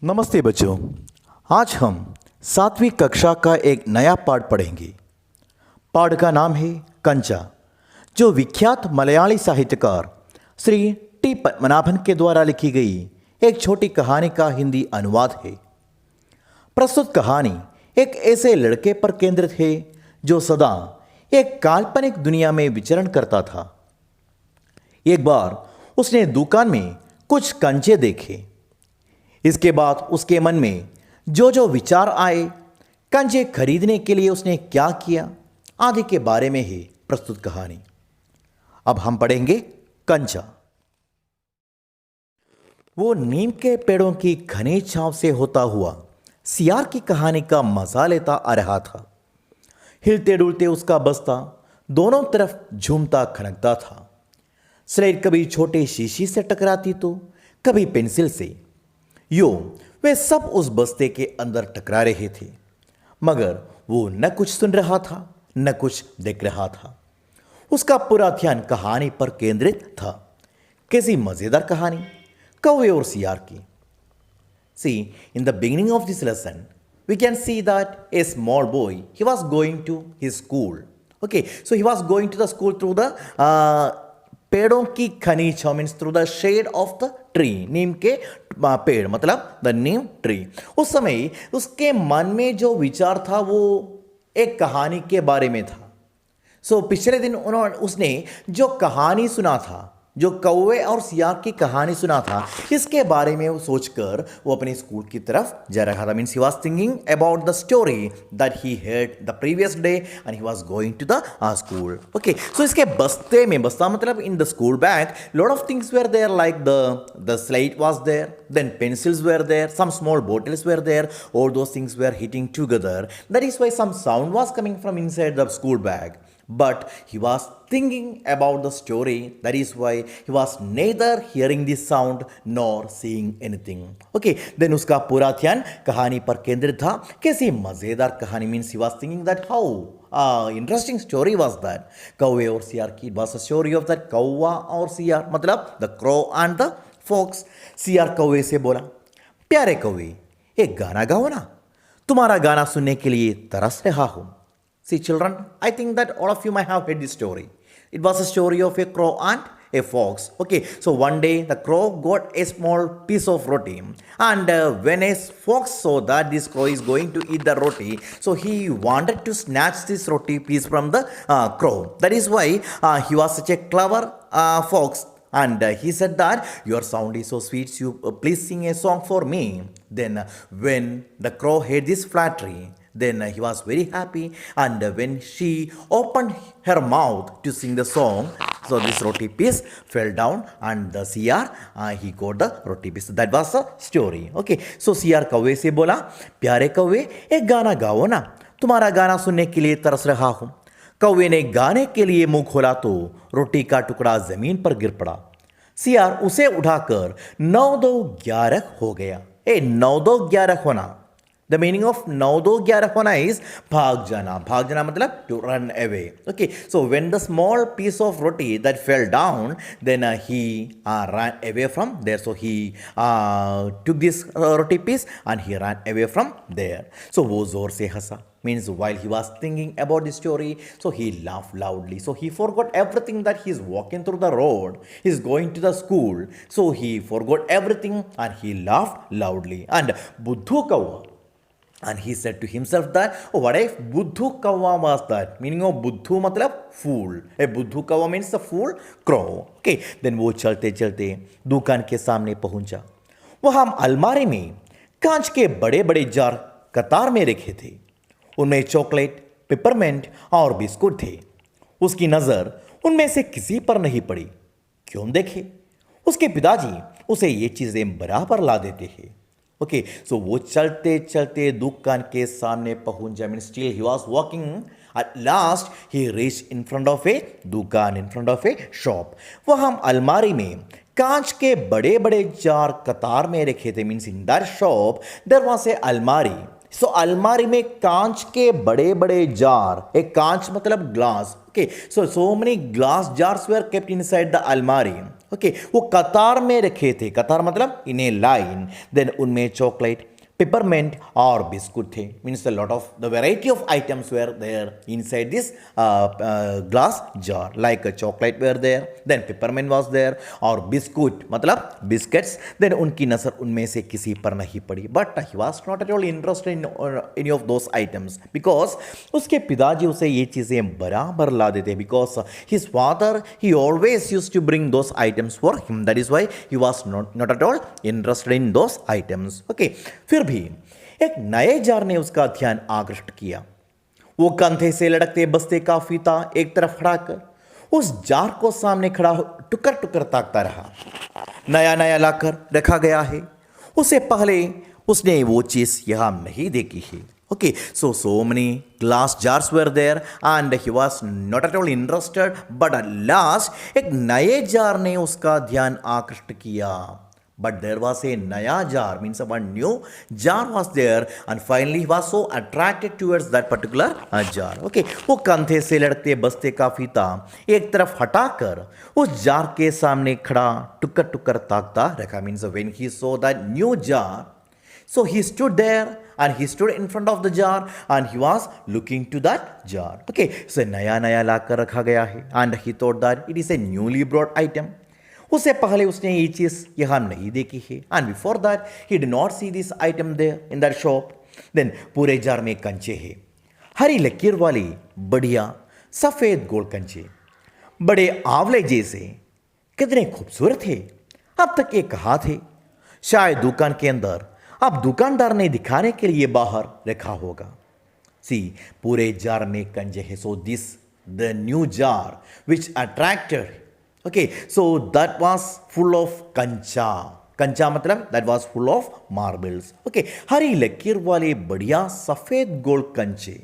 नमस्ते बच्चों। आज हम 7वीं कक्षा का एक नया पाठ पढ़ेंगे। पाठ का नाम है कंचा, जो विख्यात मलयाली साहित्यकार श्री टी पद्मनाभन के द्वारा लिखी गई एक छोटी कहानी का हिंदी अनुवाद है। प्रस्तुत कहानी एक ऐसे लड़के पर केंद्रित है जो सदा एक काल्पनिक दुनिया में विचरण करता था। एक बार उसने दुकान में कुछ कंचे देखे। इसके बाद उसके मन में जो जो विचार आए, कंचे खरीदने के लिए उसने क्या किया, आदि के बारे में ही प्रस्तुत कहानी। अब हम पढ़ेंगे कंचा। वो नीम के पेड़ों की घनी छांव से होता हुआ सियार की कहानी का मजा लेता आ रहा था। हिलते डुलते उसका बस्ता दोनों तरफ झूमता खनकता था। स्लेट कभी छोटे शीशी से टकराती तो कभी पेंसिल से। यूं वे सब उस बस्ते के अंदर टकरा रहे थे, मगर वो न कुछ सुन रहा था न कुछ देख रहा था। उसका पूरा ध्यान कहानी पर केंद्रित था। कैसी मजेदार कहानी, कौवे और सियार की। See, in the beginning of this lesson, we can see that a small boy, he was going to his school. Okay, so he was going to the school through the पेड़ों की घनी छांव means through the shade of the tree. नीम के पेड़ मतलब the Neem tree. उस समय उसके मन में जो विचार था वो एक कहानी के बारे में था। पिछले दिन उसने जो कहानी सुना था, जो कौवे और सियार की कहानी सुना था, इसके बारे में वो सोचकर वो अपने स्कूल की तरफ जा रहा था। Means he was thinking about the story that he heard the previous day and he was going to the school. Okay, so इसके बस्ते में, बस्ता मतलब in the school bag, lot of things were there like the slate was there, then pencils were there, some small bottles were there, all those things were hitting together. That is why some sound was coming from inside the school bag. But he was thinking about the story. That is why he was neither hearing the sound nor seeing anything. Okay, then उसका पूरा ध्यान कहानी पर केंद्रित था। कैसी मजेदार कहानी, means he was thinking that how interesting story was that. कौवे और सियार की was a story of that कौवा और सियार मतलब the crow and the fox. सियार कौवे से बोला, प्यारे कौवे, एक गाना गाओ ना, तुम्हारा गाना सुनने के लिए तरस रहा हूं। See children, I think that all of you might have heard this story. It was a story of a crow and a fox. Okay, so one day the crow got a small piece of roti, and when a fox saw that this crow is going to eat the roti, so he wanted to snatch this roti piece from the crow. That is why he was such a clever fox. And he said that your sound is so sweet, you please sing a song for me. Then when the crow heard this flattery, then he was very happy, and when she opened her mouth to sing the song, so this roti piece fell down and the siyar he got the roti piece. That was the story. Okay, so siyar कौवे से बोला, प्यारे कौवे, एक गाना गाओ ना, तुम्हारा गाना सुनने के लिए तरस रहा हूं। कौवे ने गाने के लिए मुंह खोला तो रोटी का टुकड़ा जमीन पर गिर पड़ा। सियार उसे उठाकर 9-2-11 हो गया। 9-2-11 होना, द मीनिंग ऑफ 9-2-11 होना इज भाग जाना। भाग जाना मतलब to run away. Okay, so when the small piece of roti that fell down, then he ran away from there. So he took this roti piece and he ran away from there. So वो जोर से हंसा, means while he was thinking about the story, so he laughed loudly. So he forgot everything that he's walking through the road, he's going to the school. So he forgot everything and he laughed loudly. And Buddhu Kawa, and he said to himself that, oh, what if Buddhu Kawa was that? Meaning of Buddhu matlab fool. A Buddhu Kawa means the fool crow. Okay, then वो चलते चलते दुकान के सामने पहुंचा। वहां अलमारी में कांच के बड़े बड़े जार कतार में रखे थे। उनमें चॉकलेट, पेपरमेंट और बिस्कुट थे। उसकी नजर उनमें से किसी पर नहीं पड़ी। क्यों देखे? उसके पिताजी उसे ये चीजें बराबर ला देते हैं। ओके, सो वो चलते चलते दुकान के सामने पहुंच गया। Mean still he was walking, at last he reach in front of a दुकान, in front of a shop. वहां अलमारी में कांच के बड़े बड़े जार कतार में रखे थे। Means in that shop there was a अलमारी। सो अलमारी में कांच के बड़े बड़े जार, एक कांच मतलब glass. Okay, so many glass jars were kept inside the almari. Okay वो कतार में रखे थे, कतार मतलब इन ए लाइन। देन उनमें चॉकलेट, peppermint or biscuit थे, means a lot of the variety of items were there inside this glass jar, like a chocolate were there, then peppermint was there और biscuit मतलब biscuits। then उनकी नजर उनमें से किसी पर नहीं पड़ी, but he was not at all interested in any of those items because उसके पिताजी उसे ये चीज़ें बराबर ला देते, because his father he always used to bring those items for him, that is why he was not at all interested in those items। okay फिर भी एक नए जार ने उसका ध्यान आकृष्ट किया। वो कंधे से लटकते बस्ते का फीता एक तरफ हटाकर उस जार को सामने खड़ा टुकर टुकर ताकता रहा। नया नया लाकर रखा गया है, उसे पहले उसने वो चीज यहां नहीं देखी है। Okay so many glass jars were there and he was not at all interested, but at last एक नए जार ने उसका ध्यान आकृष्ट किया। But there was a naya jar, means one new jar was there, and finally he was so attracted towards that particular jar। okay वो कंधे से लटकते बस्ते का फीता एक तरफ हटाकर उस जार के सामने खड़ा टुकर टुकर ताकता रखा, means when he saw that new jar, so he stood there and he stood in front of the jar and he was looking to that jar। okay so नया नया लाकर रखा गया है and he thought that it is a newly brought item। उससे पहले उसने ये चीज यहां नहीं देखी है, and before that he did not see this item there in that shop. Then पूरे जार में कंचे हैं, हरी लकीर वाली बढ़िया सफेद गोल कंचे, बड़े आंवले जैसे, कितने खूबसूरत है। अब तक ये कहा थे, शायद दुकान के अंदर अब दुकानदार ने दिखाने के लिए बाहर रखा होगा। सी पूरे जार में कंचे है, so this the new jar which attracted. okay so that was full of कंचा, कंचा मतलब that was full of marbles। okay हरी लकीर वाले बढ़िया सफेद गोल कंचे।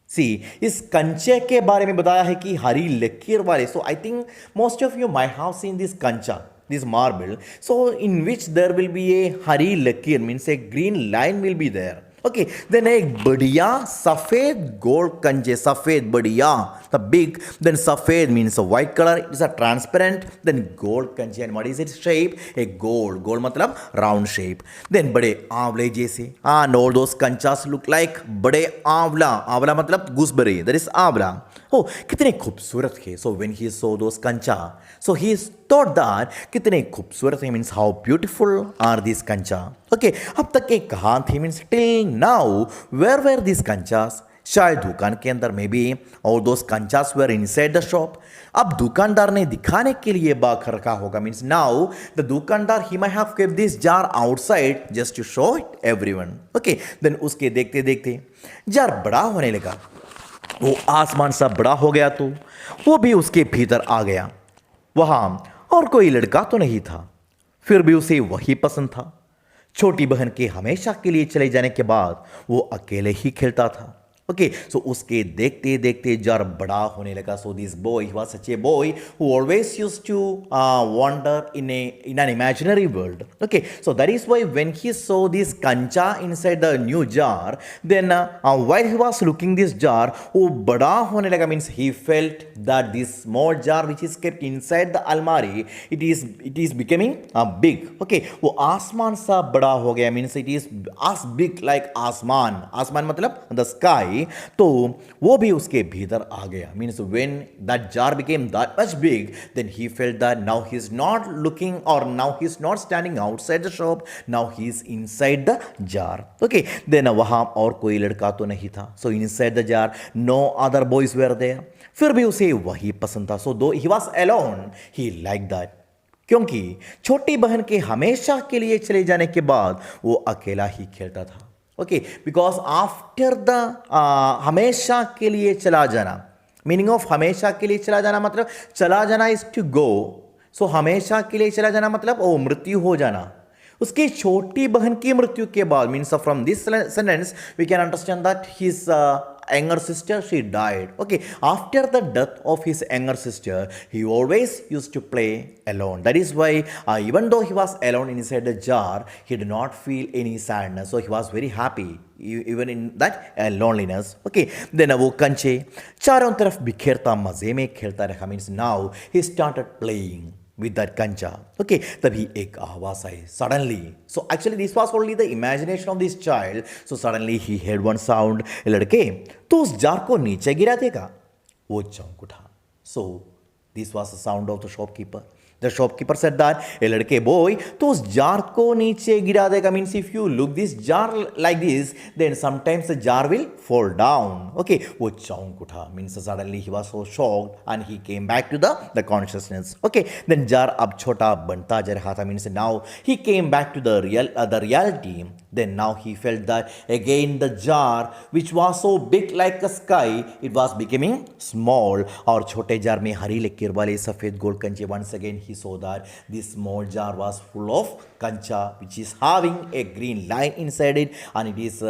सी इस कंचे के बारे में बताया है कि हरी लकीर वाले, so I think most of you might have seen this कंचा, this marble, so in which there will be a हरी लकीर, means a green line will be there। okay then एक बढ़िया सफेद गोल्ड कंचे, सफेद बढ़िया the big, then सफेद means a white color, it is a transparent, then gold कंचे, and what is its shape, a gold, gold मतलब round shape, then बड़े आंवले जैसे, and all those कंचास look like बड़े आंवला, आंवला मतलब gooseberry, that is आंवला। oh कितने खूबसूरत है। so when he saw those कंचा, so he thought that कितने खूबसूरत है, means how beautiful are these कंचा। okay अब तक एक कहा थी, means till now where were these कंचास, शायद दुकान के अंदर में भी, और दोस्त कंचास वेर इनसाइड द शॉप। अब दुकानदार ने दिखाने के लिए बाहर रखा होगा, मीन्स नाउ द दुकानदार he might have kept this jar outside just to show it everyone. Okay then उसके देखते देखते जार बड़ा होने लगा, वो आसमान सा बड़ा हो गया, तो वो भी उसके भीतर आ गया। वहां और कोई लड़का तो नहीं था, फिर भी उसे वही पसंद था। छोटी बहन के हमेशा के लिए चले जाने के बाद वो अकेले ही खेलता था। ओके सो उसके देखते देखते जार बड़ा होने लगा। So this boy he was such a boy who always used to wonder in an imaginary world. Okay so that is why when he saw this कंचा inside the new jar, then while he was looking this jar, वो बड़ा होने लगा, means he felt that this small jar which is kept inside the अलमारी, it is becoming big. Okay वो आसमान सा बड़ा हो गया, means it is as big like आसमान, आसमान मतलब द स्काई। तो वो भी उसके भीतर आ गया, means when that jar became that much big, then he felt that now he is not looking और now he is not standing outside the shop, now he is inside the jar. Okay then वहां और कोई लड़का तो नहीं था, so inside the jar no other boys were there, फिर भी उसे वही पसंद था। सो दो he was alone he like that, क्योंकि छोटी बहन के हमेशा के लिए चले जाने के बाद वो अकेला ही खेलता था। ओके बिकॉज आफ्टर द हमेशा के लिए चला जाना, मीनिंग ऑफ हमेशा के लिए चला जाना मतलब चला जाना इज टू गो, सो हमेशा के लिए चला जाना मतलब ओ मृत्यु हो जाना। उसकी छोटी बहन की मृत्यु के बाद, means from this sentence we can understand that his younger sister, she died. Okay, after the death of his younger sister, he always used to play alone. That is why even though he was alone inside the jar, he did not feel any sadness, so he was very happy even in that loneliness. Okay, then वो कंचे चारों तरफ बिखेरता मजे में खेलता रहा, means now he started playing, with that कंचा. Okay, तभी एक आवाज आई suddenly. So actually this was only the imagination of this child. So suddenly he heard one sound. लड़के तो उस जार को नीचे गिरा देगा. वो चौंक उठा. So this was the sound of the shopkeeper. The shopkeeper said that, ए लड़के boy, तो उस जार को नीचे गिरा देगा. Means if you look this jar like this, then sometimes the jar will fall down. Okay, वो चौंक उठा. Means suddenly he was so shocked and he came back to the consciousness. Okay, then jar अब छोटा बनता जा रहा था. Means now he came back to the reality. Then now he felt that again the jar which was so big like a sky, it was becoming small. और छोटे jar में हरी लकीर वाले सफेद गोल कंचे. Once again he saw that this small jar was full of कंचा which is having a green line inside it and it is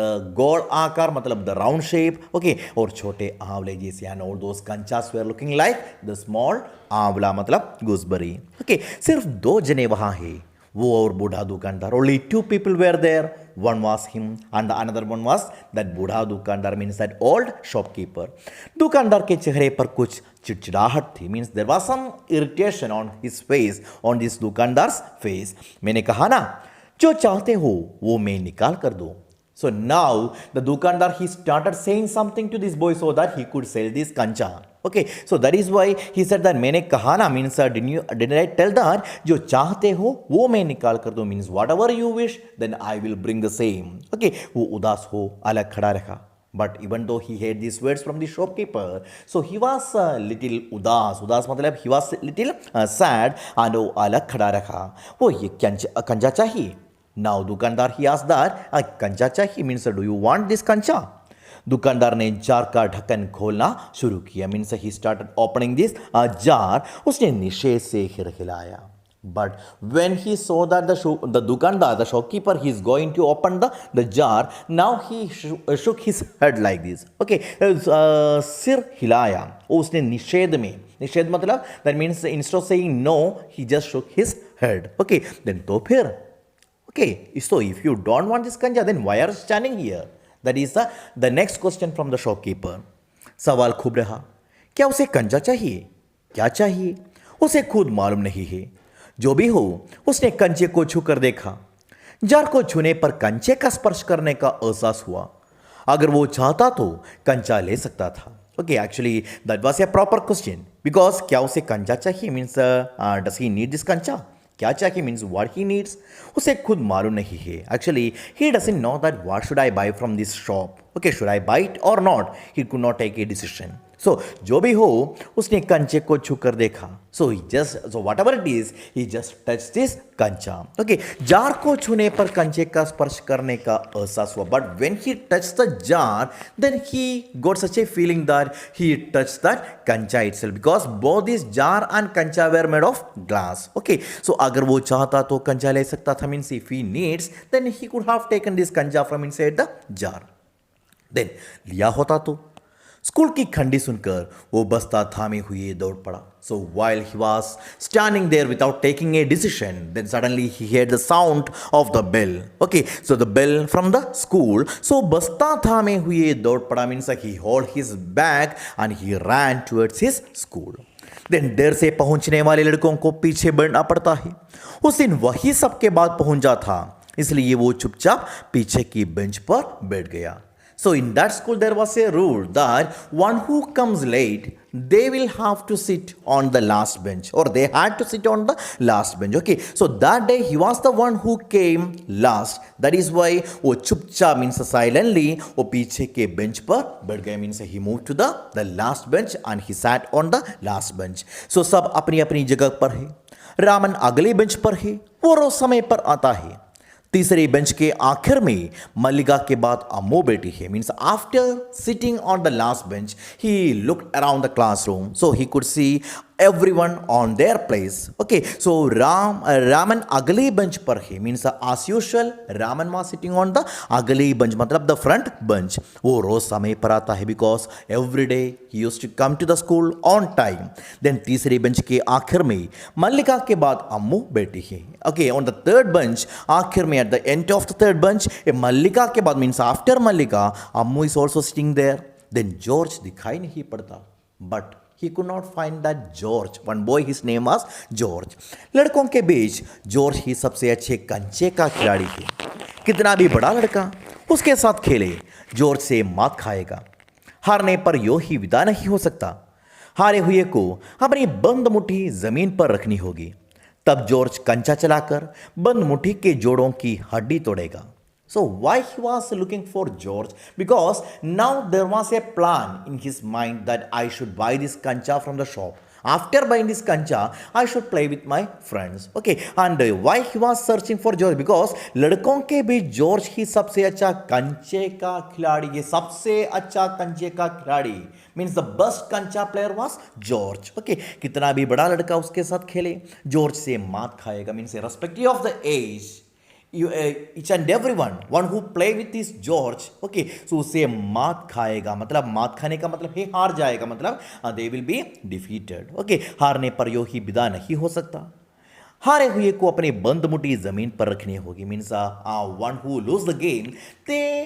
गोल आकार मतलब the round shape. Okay, और छोटे आंवले जैसे and all those कंचास were looking like the small आंवला मतलब gooseberry. Okay, सिर्फ दो जने वहाँ हैं, वो और बूढ़ा दुकानदार. Only two people were there. One was him and the another one was that बूढ़ा दुकानदार, means that old shopkeeper. दुकानदार के चेहरे पर कुछ चिड़चिड़ाहट थी. Means there was some irritation on his face, on this दुकानदार्स face. मैंने कहा ना, जो चाहते हो वो मैं निकाल कर दूं. So now the दुकानदार he started saying something to this boy so that he could sell this कंचा. Okay, so that is why he said that मैंने कहा ना, means didn't I tell that जो चाहते हो वो मैं निकाल कर दूं, means whatever you wish then I will bring the same. Okay, वो उदास हो अलग खड़ा रहा. But even though he heard these words from the shopkeeper, so he was little उदास. उदास मतलब he was little sad and वो अलग खड़ा रहा. वो ये कंचा चाहिए. Now दुकानदार he asked that कंचा चाहिए, means do you want this कंचा? दुकानदार ने जार का ढक्कन खोलना शुरू किया. Means he started opening this jar. उसने निषेध से हिलाया. But when he saw that the दुकानदार the shopkeeper he is going to open the jar, now he shook his head like this. Okay, सिर हिलाया. उसने निषेध में, निषेध मतलब that means instead of saying no he just shook his head. Okay, then तो फिर okay, so if you don't want this kancha then why are you standing here? That is the next question from the shopkeeper. सवाल खूब रहा, क्या उसे कंचा चाहिए? क्या चाहिए उसे खुद मालूम नहीं है. जो भी हो, उसने कंचे को छूकर देखा. जार को छूने पर कंचे का स्पर्श करने का एहसास हुआ. अगर वो चाहता तो कंचा ले सकता था. Okay, actually that was a proper question because क्या उसे कंचा चाहिए means does he need this कंचा? क्या चाहिए means what he needs. उसे खुद मालूम नहीं है. Actually he doesn't know that what should I buy from this shop. Okay, should I buy it or not? He could not take a decision. So जो भी हो, उसने कंचे को छूकर देखा. So whatever it is, he just touched this कंचा. Okay, jar को छूने पर कंचे का स्पर्श करने का एहसास हुआ. But when he touched the jar, then he got such a feeling that he touched that कंचा itself because both this jar and कंचा were made of glass. Okay, so अगर वो चाहता तो कंचा ले सकता था. Means if he needs, then he could have taken this कंचा from inside the jar. Then लिया होता तो. स्कूल की खंडी सुनकर वो बस्ता थामे हुए दौड़ पड़ा. So while he was standing there without taking a decision, then suddenly he heard the sound of the bell. Okay, so the bell from the school. So बस्ता थामे हुए दौड़ पड़ा means he hold his bag and he ran towards his school. Then देर से पहुंचने वाले लड़कों को पीछे बढ़ना पड़ता है. उस दिन वही सबके बाद पहुंचा था, इसलिए वो चुपचाप पीछे की बेंच पर बैठ गया. So in that school there was a rule that one who comes late, they will have to sit on the last bench or they had to sit on the last bench. Okay, so that day he was the one who came last. That is why वो चुपचाप means silently वो पीछे के bench पर बैठ गए. means he moved to the last bench and he sat on the last bench. So सब अपनी अपनी जगह पर है. रामन अगले बेंच पर है, वो रोज समय पर आता है. तीसरे बेंच के आखिर में मल्लिका के बाद अम्मू बैठी है. Means after sitting on the last bench he looked around the classroom so he could see everyone on their place. Okay, so Raman अगले bench पर है. means as usual Raman was sitting on the अगले bench मतलब the front bench. वो रोज समय पर आता है because every day he used to come to the school on time. Then तीसरे bench के आखिर में मल्लिका के बाद अम्मू बैठी है. Okay, on the third bench आखिर में at the end of the third bench मल्लिका के बाद means after Mallika Ammu is also sitting there. Then George दिखाई नहीं पड़ता but he could not find that George. One boy, his name was George. लड़कों के बीच George ही सबसे अच्छे कंचे का खिलाड़ी थे. कितना भी बड़ा लड़का उसके साथ खेले, जॉर्ज से मात खाएगा. हारने पर यो ही विदा नहीं हो सकता. हारे हुए को अपनी बंद मुट्ठी जमीन पर रखनी होगी. तब जॉर्ज कंचा चलाकर बंद मुट्ठी के जोड़ों की हड्डी तोड़ेगा. So why he was looking for George? Because now there was a plan in his mind that I should buy this kancha from the shop. After buying this kancha, I should play with my friends. Okay, and why he was searching for George? Because लड़कों के बीच George ही सबसे अच्छा कंचे का खिलाड़ी. ये सबसे अच्छा कंचे का खिलाड़ी मीन्स द बेस्ट कंचा प्लेयर वाज जॉर्ज. ओके, कितना भी बड़ा लड़का उसके साथ खेले, जॉर्ज से मात खाएगा. Means respective of the age, each and everyone one who play with this George, okay, so उसे मात खाएगा. मतलब मात खाने का मतलब है हार जाएगा, मतलब they will be defeated. okay, हारने पर यो ही विदा नहीं हो सकता. हारे हुए को अपने बंद मुट्ठी जमीन पर रखनी होगी. Means one who lose the game they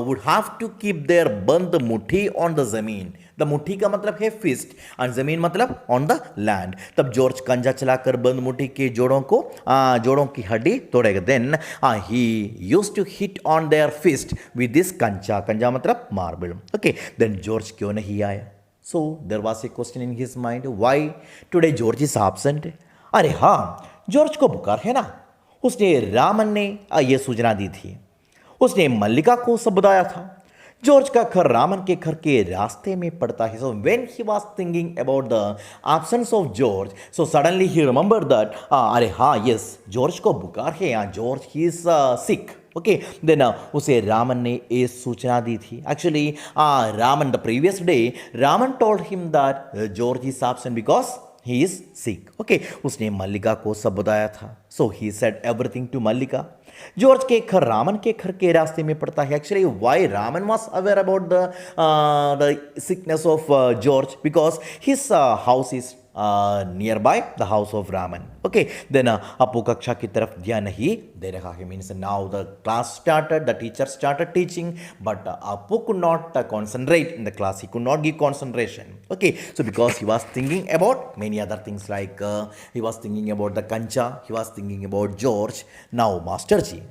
would have to keep their बंद मुट्ठी ऑन द जमीन. द मुट्ठी का मतलब है फिस्ट और जमीन मतलब ऑन द लैंड. तब जॉर्ज कंजा चलाकर बंद मुट्ठी के जोड़ों की हड्डी तोड़ेगा. Then he used to hit on there fist with this kancha. कंजा मतलब मार्बल. ओके, देन जॉर्ज क्यों नहीं आया? So there was a question in his mind, why today George is absent. अरे हाँ, जॉर्ज को बुखार है ना. उसने रामन ने यह सूचना दी थी. उसने मल्लिका को सब बताया था. जॉर्ज का घर रामन के घर के रास्ते में पड़ता है. So when he was thinking about the absence of George, so suddenly he remembered that अरे हाँ, यस, जॉर्ज को बुखार है. George he is sick. Okay, then उसे रामन ने ये सूचना दी थी. Actually Raman the previous day Raman told him that George is absent because he is sick. okay, उसने मल्लिका को सब बताया था. so he said everything to Mallika. George के घर रामन के घर के रास्ते में पड़ता है. Actually why Raman was aware about the sickness of George because his house is near by the house of Raman. Okay, then Appu कक्षा की तरफ ध्यान नहीं दे रहा है. Means now the class started, the teacher started teaching, but Appu could not concentrate in the class. He could not give concentration. Okay, so because he was thinking about many other things, like he was thinking about the kancha, he was thinking about George. Now Master Ji,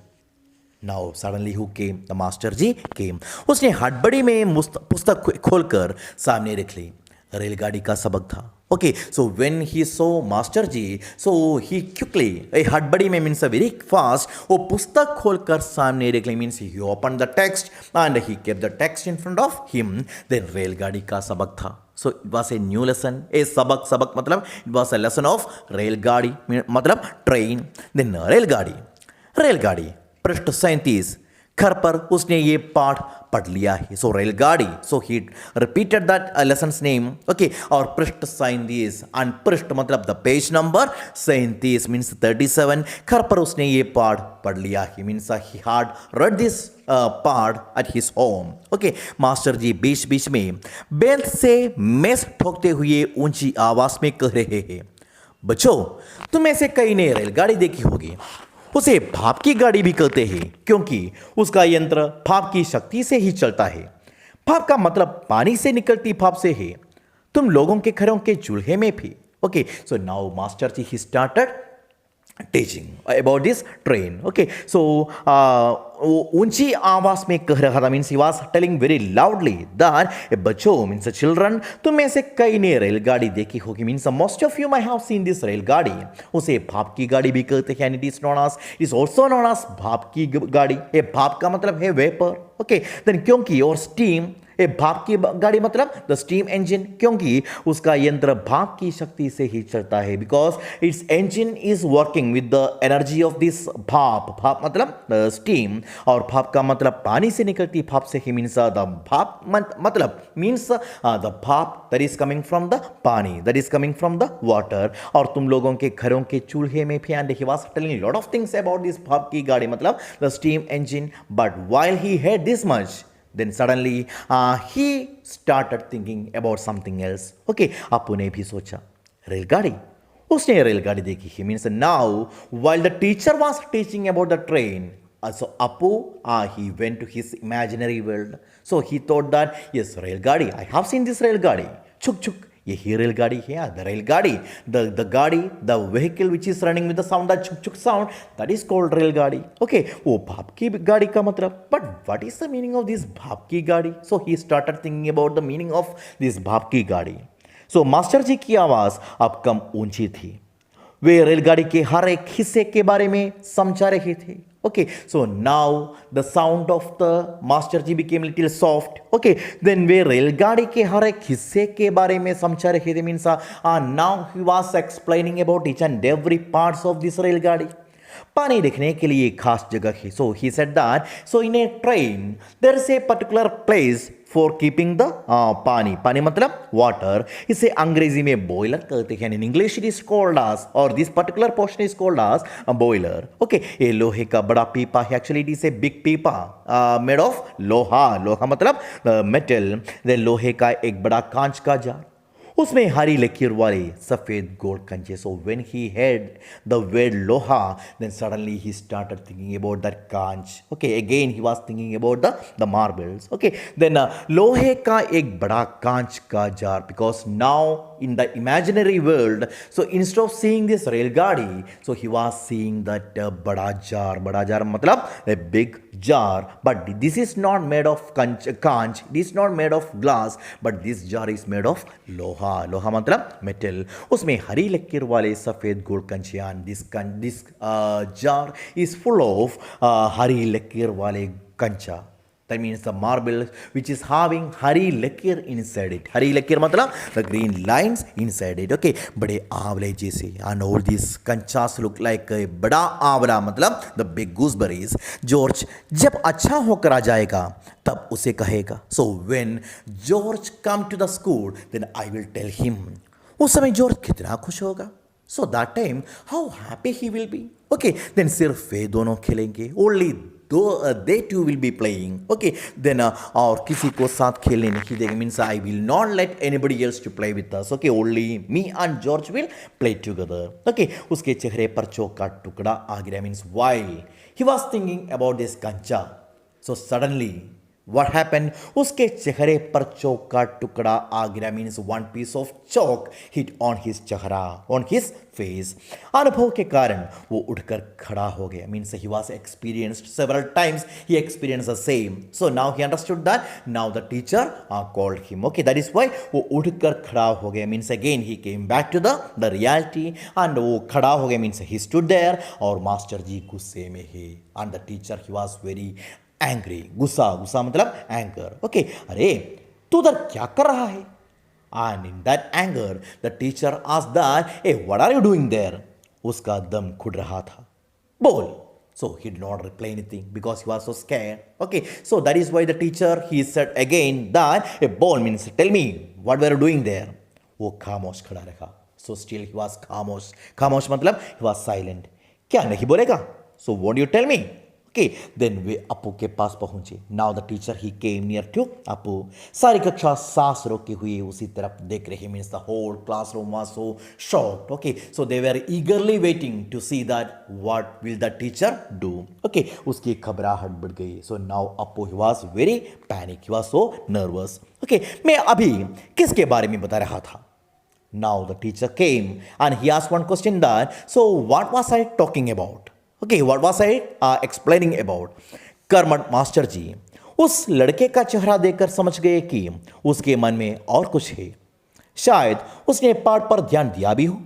now suddenly who came? The Master Ji came. उसने हड़बड़ी में पुस्तक खोलकर सामने रख ली. रेलगाड़ी का सबक था. Okay, so when he saw master ji, so he quickly, हड़बड़ी में मीन्स वेरी फास्ट, वो पुस्तक खोलकर सामने रख ली. Means he open the text and he kept the text in front of him. Then रेलगाड़ी का सबक था. So it was a new lesson. A सबक मतलब it was a lesson of relgadi मतलब ट्रेन. देन रेलगाड़ी पृष्ठ 37 घर पर उसने ये पाठ पढ़ लिया है. So relgadi, so he repeated that lesson name. Okay, और पृष्ठ 37 एंड पृष्ठ मतलब द पेज नंबर 37 मीन्स 37. घर पर उसने ये पाठ पढ़ लिया है. Means he had read this part at his home. Okay, master ji बीच बीच में बेंच से मेज ठोकते हुए ऊंची आवाज में कह रहे हैं, बच्चों, तुम में से कई ने रेलगाड़ी देखी होगी. उसे भाप की गाड़ी भी कहते हैं क्योंकि उसका यंत्र भाप की शक्ति से ही चलता है. भाप का मतलब पानी से निकलती भाप से है. तुम लोगों के घरों के चूल्हे में भी. Okay, so now master ji he started teaching about this train. Okay, so ऊंची आवाज में कह रहा था. Means he was telling very loudly that बच्चों मीन्स चिल्ड्रन, तुम में से कई ने रेलगाड़ी देखी होगी. Means most of you my have seen this रेलगाड़ी. उसे भाप की गाड़ी भी कहते हैं. It is also known as भाप की गाड़ी. ये भाप का मतलब है वेपर. ओके, देन क्योंकि और स्टीम, ये भाप की गाड़ी मतलब द स्टीम इंजन, क्योंकि उसका यंत्र भाप की शक्ति से ही चलता है. Because it's engine is working with the energy of this भाप. भाप मतलब स्टीम और भाप का मतलब पानी से निकलती भाप से ही. मीन्स द भाप मतलब means the bhap that is coming from the pani, that is coming from the water. और तुम लोगों के घरों के चूल्हे में भी. And he was telling lot of things about this bhap की गाड़ी मतलब the steam engine. But while he heard this much, then suddenly he started thinking about something else. Okay, अपू ने भी सोचा रेलगाड़ी. उसने रेलगाड़ी देखी. He means now while the teacher was teaching about the train, so Apu he went to his imaginary world. So he thought that yes, रेलगाड़ी, I have seen this रेलगाड़ी. छुक छुक यही रेलगाड़ी है, the relgadi, the gadi, the vehicle which is running with the sound, the छुक छुक sound, that is called relgadi. Okay, वो भाप की गाड़ी का मतलब. But what is the meaning of this bhap की gadi? So he started thinking about the meaning of this bhap की गाड़ी. सो मास्टर जी की आवाज अब कम ऊंची थी. वे रेलगाड़ी के हर एक हिस्से के बारे में समझा रहे थे. Okay, so now the sound of the master ji became little soft. Okay, then वे रेलगाड़ी के हर एक हिस्से के बारे में समझा रहे थे. Means now he was explaining about each and every parts of this रेलगाड़ी. पानी देखने के लिए खास जगह है. So he said that so in a train there is a particular place for keeping the पानी. पानी मतलब वाटर. इसे अंग्रेजी में बॉयलर कहते हैं. In English it is called as, और this particular portion is called as boiler. Okay, ये लोहे का बड़ा पीपा है. Actually it is a big pipa made of loha. लोहा मतलब मेटल. लोहे का एक बड़ा कांच का जार, उसमें हरी लकीर वाले सफेद गोल्ड कंचे. So when he had the word loha, then suddenly he started thinking about that kanch. Okay, again he was thinking about the marbles. Okay, then लोहे का एक बड़ा कांच का जार, because now in the imaginary world, so instead of seeing this railgadi, so he was seeing that bada jar matlab a big jar. But this is not made of kanch, it is not made of glass, but this jar is made of loha. Loha matlab metal. उसमें हरी लकीर वाले सफेद गोल कंचियान. This jar is full of हरी लकीर वाले कंचा. That means the marble which is having हरी लकीर inside it. हरी लकीर मतलब the green lines inside it. Okay, बड़े आंवले जैसे. And all these कंचास look like a बड़ा आंवला मतलब the big gooseberries. जॉर्ज जब अच्छा होकर आ जाएगा तब उसे कहेगा. So when George come to the school, then I will tell him. उस समय जॉर्ज कितना खुश होगा. So that time how happy he will be. Okay, then सिर्फ वे दोनों खेलेंगे. Only they too will be playing. Okay, then और किसी को साथ खेलने नहीं देंगे. Means I will not let anybody else to play with us. Okay, only me and George will play together. Okay, उसके चेहरे पर चौक का टुकड़ा आ गया. Means while he was thinking about this kancha, so suddenly what happened? उसके चेहरे पर चौक का टुकड़ा आ गिरा. Means one piece of chalk hit on his चेहरा, on his face. अनुभव के कारण वो उठकर खड़ा हो गया. Means he was experienced several times. He experienced the same. So now he understood that. Now the teacher called him. Okay, that is why वो उठकर खड़ा हो गया. Means again he came back to the reality. And वो खड़ा हो गया. Means he stood there. और मास्टर जी गुस्से में है. And the teacher he was very angry. गुस्सा मतलब एंगर. ओके, अरे तू उधर क्या कर रहा है? And in that anger the teacher asked that, ए what are you doing there? उसका दम घुट रहा था. बोल. So he did not reply anything because he was so scared. Okay, so that is why the teacher he said again that a ball means tell me what were you doing there. वो खामोश खड़ा रहा. So still he was खामोश. खामोश मतलब he was silent. क्या नहीं बोलेगा? So what do you tell me? Okay, then वे अपू के पास पहुंचे. Now the teacher he came near to अपू. सारी कक्षा सांस रोके हुए उसी तरफ देख रहे. Means the whole classroom was so shocked. Okay, so they were eagerly waiting to see that what will the teacher do. Okay, उसकी घबराहट बढ़ गई. So now Appu he was very panic. He was so nervous. Okay, मैं अभी किसके बारे में बता रहा था? Now the teacher came and he asked one question that so what was I talking about? Okay, what was I explaining about? कर्मठ master जी उस लड़के का चेहरा देखकर समझ गए कि उसके मन में और कुछ है. शायद उसने पाठ पर ध्यान दिया भी हो.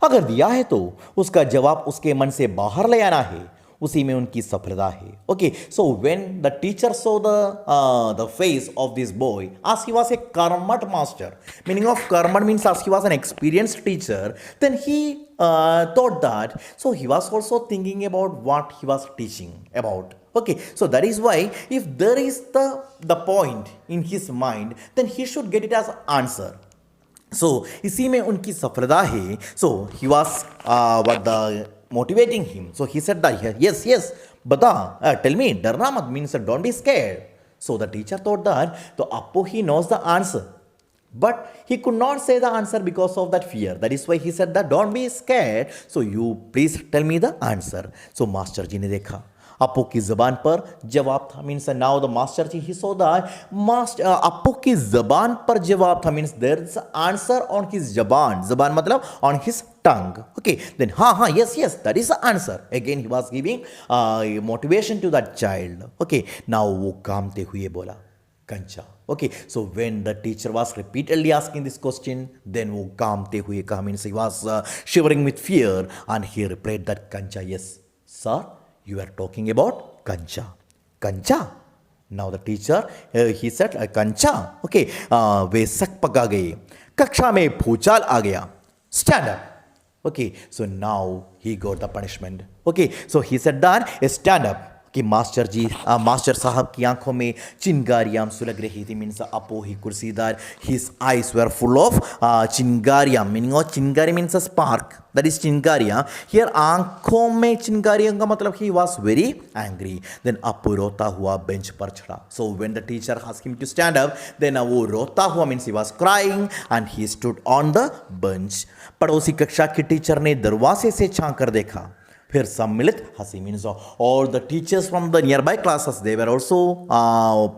अगर दिया है तो उसका जवाब उसके मन से बाहर ले आना है. उसी में उनकी सफलता है. Okay, so when the teacher so the face of this boy as he was a कर्मठ मास्टर. मीनिंग ऑफ कर्मठ means as he was an experienced teacher, then he thought that so he was also thinking about what he was teaching about. Okay, so that is why if there is the point in his mind, then he should get it as answer. So इसी में उनकी सफलता है. So he was what the motivating him. So he said that yes बता, tell me, डरना मत means don't be scared. So the teacher thought that तो Appu he knows the answer, but he could not say the answer because of that fear. That is why he said that don't be scared. So you please tell me the answer. So master ji ने देखा अप्पू की जबान पर जवाब था, means now the master ji he saw that master Appu की जबान पर जवाब था, means there is answer on his zaban, जबान मतलब on his tongue. Okay, then yes, that is the answer. Again he was giving motivation to that child. Okay, now वो कामते हुए बोला कंचा. Okay, so when the teacher was repeatedly asking this question, then वो कामते हुए कहा, means he was shivering with fear, and he replied that कंचा. Yes sir, you are talking about कंचा. कंचा. Now the teacher he said कंचा. Okay, वे सक पका गए, कक्षा में भूचाल आ गया. Stand up. Okay, so now he got the punishment. Okay, so he said that stand up. कि मास्टर साहब की आंखों में चिंगारियां सुलग रही थी, मीन्स अपो ही कुर्सीदार, his eyes were full of चिंगारियां, meaning of chingari means a spark, that is चिंगारियां हियर, आंखों में चिंगारियों का मतलब he was very angry. Then Appu रोता हुआ बेंच पर चढ़ा. So when the teacher asked him to stand up, then वो रोता हुआ means he was crying and he stood on the bench. पड़ोसी कक्षा के टीचर ने दरवाजे से झांक कर देखा, फिर सम्मिलित हंसी, means all the teachers from the near by classes they were also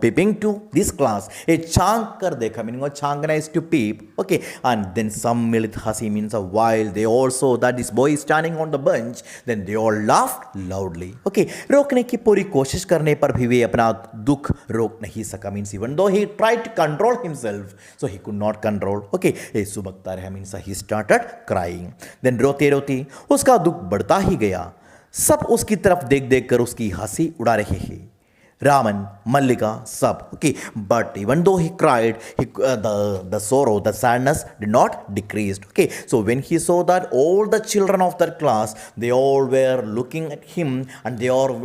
peeping to this class. ए झांक कर देखा, meaning jhankna is to peep. Okay, and then सम्मिलित हंसी means while they also that this boy standing on the bench, then they all laughed loudly. Okay, रोकने की पूरी कोशिश करने पर भी वे अपना दुख रोक नहीं सका, means even though he tried to control himself, so he could not control. Okay, ये सुबकता रहा, means he started crying. Then रोते रोते उसका दुख बढ़ता ही गया. सब उसकी तरफ देख देख कर उसकी हंसी उड़ा रहे हैं, रामन, मल्लिका, सब. Okay, but even though he cried, the sorrow, the sadness did not decrease. Okay, so when he saw that all the children of that class, they all were looking at him and they all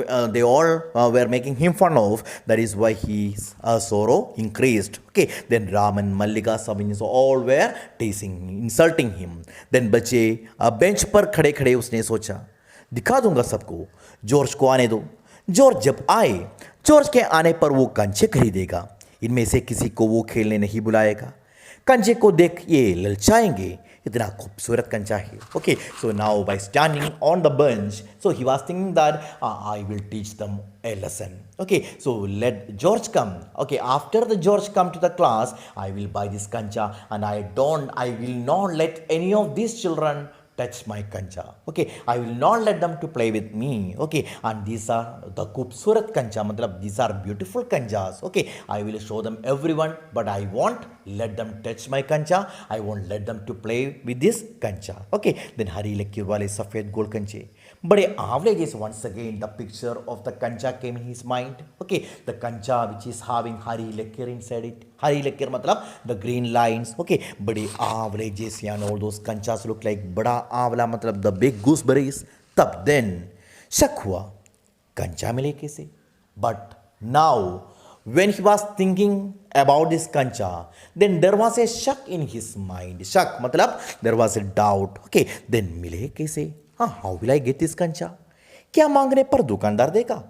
were making him fun of, that is why his sorrow increased. Okay, then Raman, Mallika, Sabini, so all were teasing, insulting him. Then बच्चे bench पर खड़े खड़े उसने सोचा, दिखा दूंगा सबको, George को आने दो. जॉर्ज जब आए, जॉर्ज के आने पर वो कंचे खरीदेगा, इनमें से किसी को वो खेलने नहीं बुलाएगा. कंचे को देख ये ललचाएंगे, इतना खूबसूरत कंचा है. Okay, so now bye standing on the bench, so he was thinking that I will teach them a lesson. Okay, so let George come. Okay, after the George come to the class, I will buy this kancha and I will not let any of these children touch my kancha. Okay, I will not let them to play with me. Okay, and these are the खूबसूरत kancha, मतलब these are beautiful kanchas. Okay, I will show them everyone, but I won't let them touch my kancha. I won't let them to play with this kancha. Okay, then हरी लकीर वाले सफ़ेद गोल कंचे बड़े आंवले जैसे. once again the picture of the kancha came in his mind. Okay, the kancha which is having हरी लकीर inside it. हरी लकीर मतलब the green lines. Okay, बड़े आंवले जैसे, and all those kanchas look like बड़ा आंवला मतलब the big gooseberries. तब then शक हुआ, कंचा मिले कैसे. but now when he was thinking about this kancha, then there was a shock in his mind. शक मतलब there was a doubt. Okay, then मिले कैसे, how will I get this kancha? क्या मांगने पर दुकानदार देगा,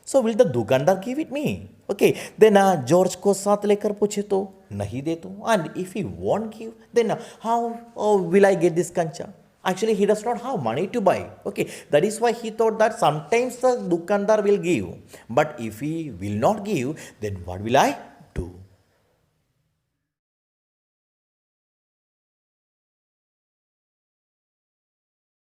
so will the दुकानदार give it me? Okay, then George को साथ लेकर पूछे तो नहीं दे तो, and if he won't give, then how will I get this kancha? Actually he does not have money to buy. Okay, that is why he thought that sometimes the dukandar will give, but if he will not give, then what will I